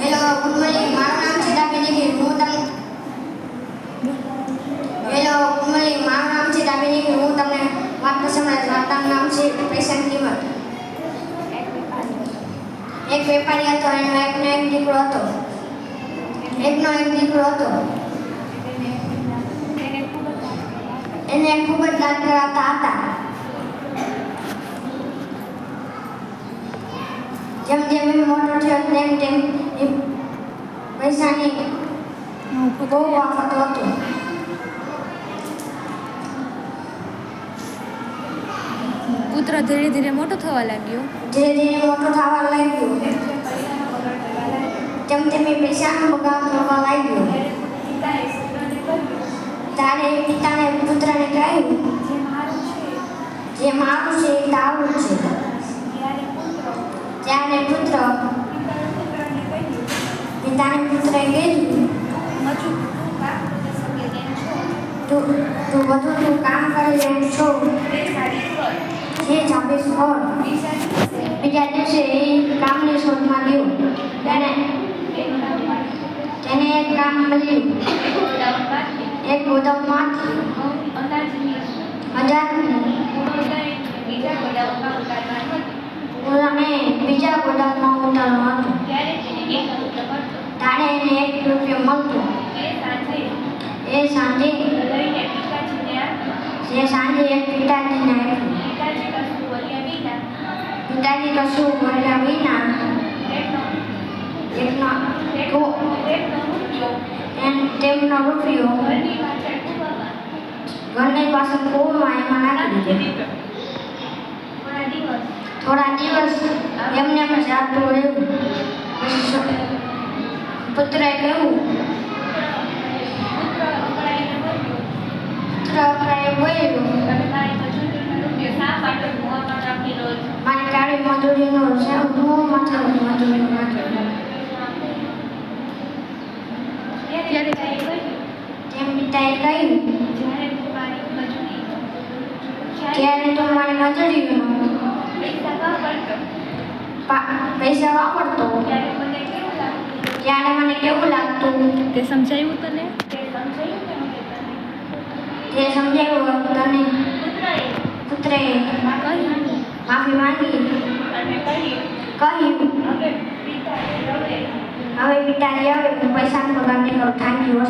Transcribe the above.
Hello good morning, મારું નામ છે ડાબી નિખિલ. હું તમને વાર્તા સંભળાવીશ. વાર્તાનું નામ છે પૈસાની કિંમત. એક વેપારી હતો, એનો એકનો એક દીકરો હતો. એને ખૂબ જ લાડ કરાવતા હતા. જેમ જેમ એ મોટો થયો તેમ તેમ એ પૈસાની બહુ વાપરતો હતો. પુત્ર ધીરે ધીરે મોટો થવા લાગ્યો. જેમ તેમ એ પૈસાનો બગાડ કરવા લાગ્યો. ત્યારે પિતાને પુત્રને કહ્યું, જે મારું છે એ તારું છે. ત્યારે પિતાને પુત્રએ કહ્યું, તું બધું કામ કરી રહ્યો છો, જે 26 કર. બીજા દિવસે એ કામની શોધમાં ગયો. તેને એક કામ મળ્યું. એક ગોદામમાંથી બીજા ગોદામમાં ઉતારવાનું હતું. ત્યારે એને ₹1 મળતો. એ સાંજે એક પિતાજીને આપ્યું. પિતાજી કશું બોલ્યા વિના તેમનો રૂપિયો ઘરની પાસે કૂવામાં એમાં નાખી દીધો. થોડા દિવસ એમને પણ ચાલતું રહ્યું. પુત્રએ કહ્યું, મારી કાળી મજૂરીનો છે, હું મજૂરી તેમ પિતાએ કહ્યું, ત્યારે તો મારી મજૂરીનો પૈસા વાપરતો, ત્યારે મને કેવું લાગતું. તે સમજાયું તને? તે સમજાવ્યું તને. પુત્રએ માફી માંગી કહ્યું, હવે પિતાજી, હવે હું પૈસાનો બગાડ નહીં કરું. Thank you.